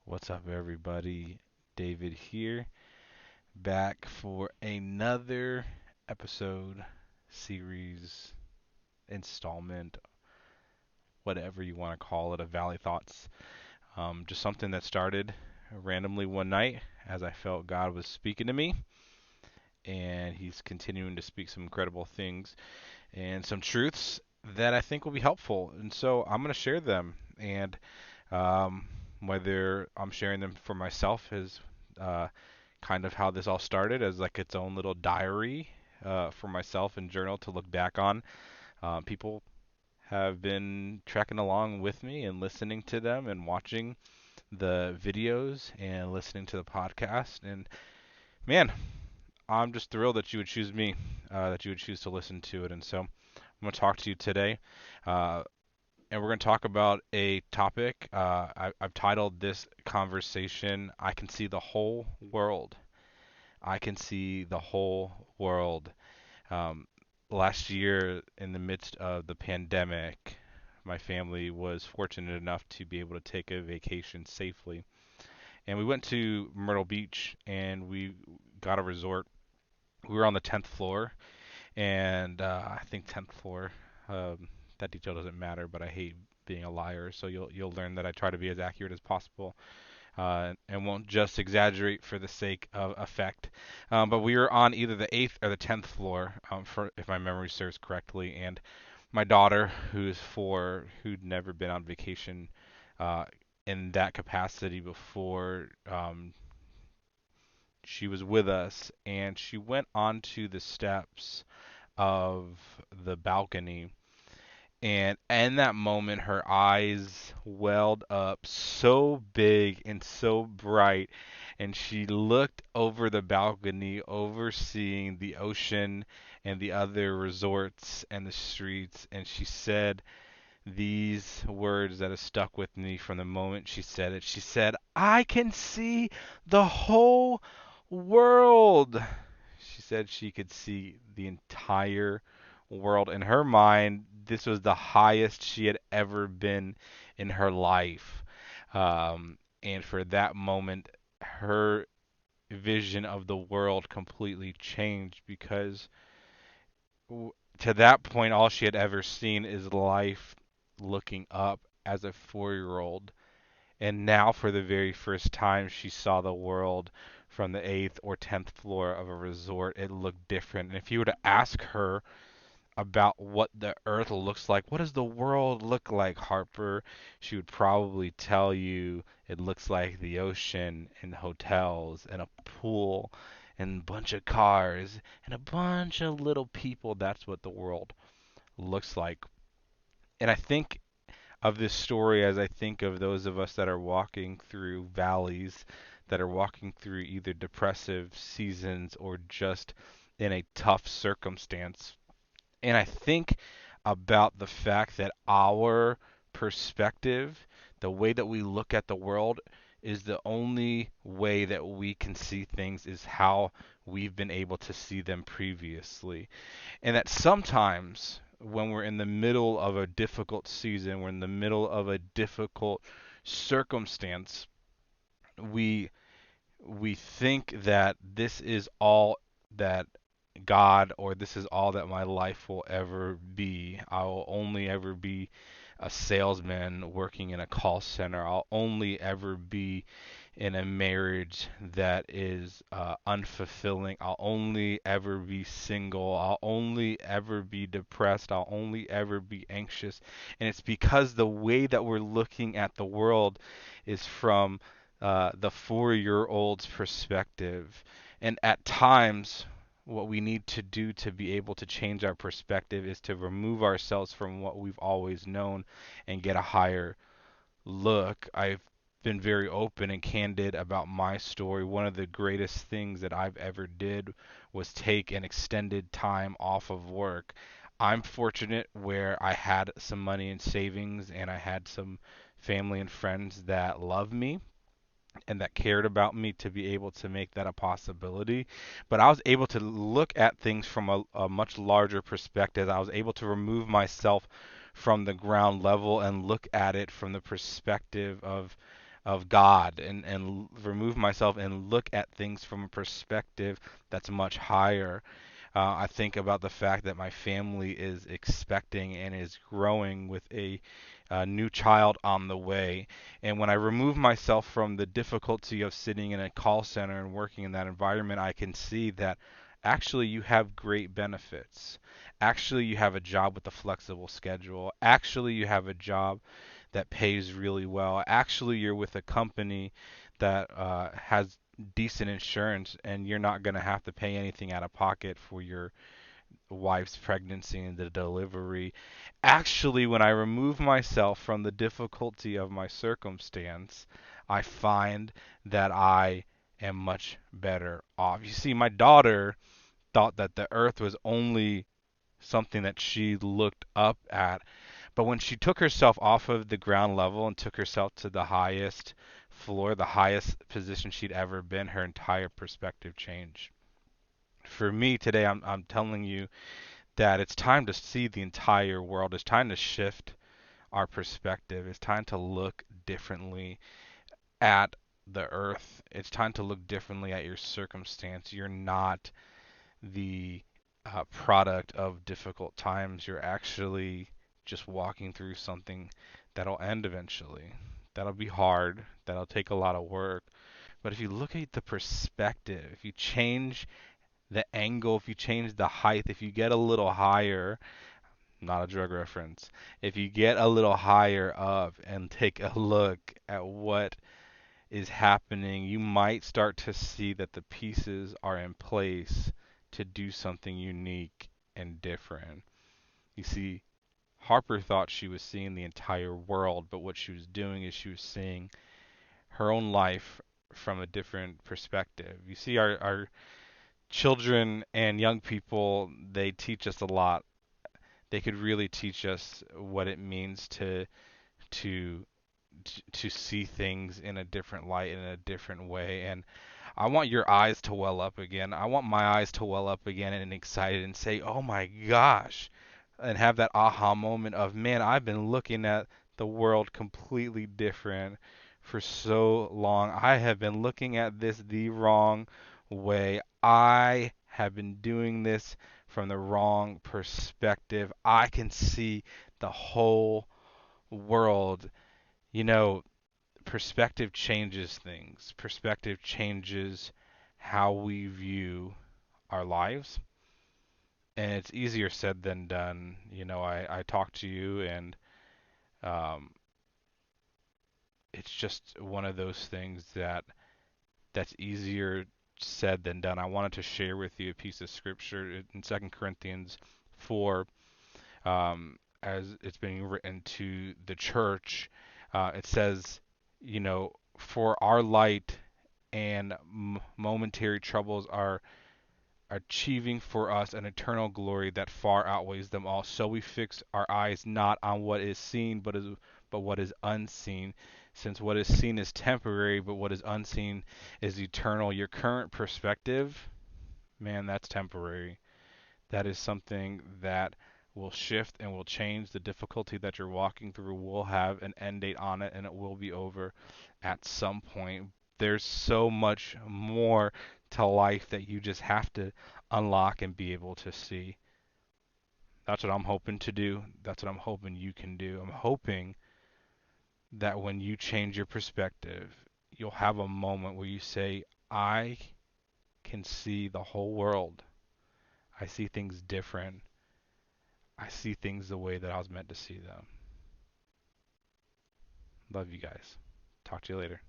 What's up, everybody? David here, back for another episode, series, installment, whatever you want to call it, of Valley Thoughts. Just something that started randomly one night as I felt God was speaking to me, and He's continuing to speak some incredible things and some truths that I think will be helpful. And so I'm going to share them. And um, whether I'm sharing them for myself is uh, kind of how this all started as like its own little diary for myself and journal to look back on. People have been trekking along with me and listening to them and watching the videos and listening to the podcast. And man, I'm just thrilled that you would choose me, that you would choose to listen to it. And so I'm going to talk to you today. Uh, and we're going to talk about a topic. I've titled this conversation, I Can See the Whole World. I can see the whole world. Um, Last year, in the midst of the pandemic, my family was fortunate enough to be able to take a vacation safely. And we went to Myrtle Beach and we got a resort. We were on the 10th floor, and I think 10th floor. That detail doesn't matter, but I hate being a liar, so you'll learn that I try to be as accurate as possible and won't just exaggerate for the sake of effect. But we were on either the 8th or the 10th floor, for if my memory serves correctly. And my daughter, who's 4, who'd never been on vacation uh, in that capacity before, she was with us, and she went onto the steps of the balcony. And in that moment, her eyes welled up so big and so bright, and she looked over the balcony, overseeing the ocean and the other resorts and the streets, and she said these words that have stuck with me from the moment she said it. She said, "I can see the whole world." She said she could see the entire world. In her mind, this was the highest she had ever been in her life. And for that moment, her vision of the world completely changed because to that point, all she had ever seen is life looking up as a 4-year-old. And now, for the very first time, she saw the world from the 8th or 10th floor of a resort. It looked different. And if you were to ask her about what the earth looks like, what does the world look like, Harper? She would probably tell you it looks like the ocean and hotels and a pool and a bunch of cars and a bunch of little people. That's what the world looks like. And I think of this story as I think of those of us that are walking through valleys, that are walking through either depressive seasons or just in a tough circumstance. And I think about the fact that our perspective, the way that we look at the world, is the only way that we can see things is how we've been able to see them previously. And that sometimes when we're in the middle of a difficult season, we're in the middle of a difficult circumstance, we we think that this is all that God or this is all that my life will ever be. I will only ever be a salesman working in a call center. I'll only ever be in a marriage that is unfulfilling. I'll only ever be single. I'll only ever be depressed. I'll only ever be anxious. And it's because the way that we're looking at the world is from the 4-year-old's perspective. And at times, what we need to do to be able to change our perspective is to remove ourselves from what we've always known and get a higher look. I've been very open and candid about my story. One of the greatest things that I've ever did was take an extended time off of work. I'm fortunate where I had some money in savings and I had some family and friends that love me and that cared about me to be able to make that a possibility. But I was able to look at things from a much larger perspective. I was able to remove myself from the ground level and look at it from the perspective of of God, and remove myself and look at things from a perspective that's much higher. I think about the fact that my family is expecting and is growing with a new child on the way. And when I remove myself from the difficulty of sitting in a call center and working in that environment, I can see that actually you have great benefits. Actually, you have a job with a flexible schedule. Actually, you have a job that pays really well. Actually, you're with a company that has decent insurance, and you're not going to have to pay anything out of pocket for your wife's pregnancy and the delivery. Actually, when I remove myself from the difficulty of my circumstance, I find that I am much better off. You see, my daughter thought that the earth was only something that she looked up at, but when she took herself off of the ground level and took herself to the highest floor, the highest position she'd ever been, her entire perspective changed. For me today, I'm telling you that it's time to see the entire world. It's time to shift our perspective. It's time to look differently at the earth. It's time to look differently at your circumstance. You're not the product of difficult times. You're actually just walking through something that'll end eventually. That'll be hard. That'll take a lot of work. But if you look at the perspective, if you change the angle, if you change the height, if you get a little higher, not a drug reference, if you get a little higher up and take a look at what is happening, you might start to see that the pieces are in place to do something unique and different. You see, Harper thought she was seeing the entire world, but what she was doing is she was seeing her own life from a different perspective. You see, our children and young people, they teach us a lot. They could really teach us what it means to to see things in a different light, in a different way. And I want your eyes to well up again. I want my eyes to well up again and excited and say, "Oh my gosh." And have that aha moment of, "Man, I've been looking at the world completely different for so long. I have been looking at this the wrong way. I have been doing this from the wrong perspective. I can see the whole world." You know, perspective changes things. Perspective changes how we view our lives. And it's easier said than done. I talk to you, and um, it's just one of those things that's easier said than done. I wanted to share with you a piece of scripture in 2 Corinthians 4, as it's being written to the church. It says, for our light and momentary troubles are achieving for us an eternal glory that far outweighs them all. So we fix our eyes not on what is seen, but what is unseen. Since what is seen is temporary, but what is unseen is eternal. Your current perspective, man, that's temporary. That is something that will shift and will change. The difficulty that you're walking through will have an end date on it, and it will be over at some point. There's so much more to life that you just have to unlock and be able to see. That's what I'm hoping to do. That's what I'm hoping you can do. I'm hoping that when you change your perspective, you'll have a moment where you say, I can see the whole world. I see things different. I see things the way that I was meant to see them. Love you guys. Talk to you later.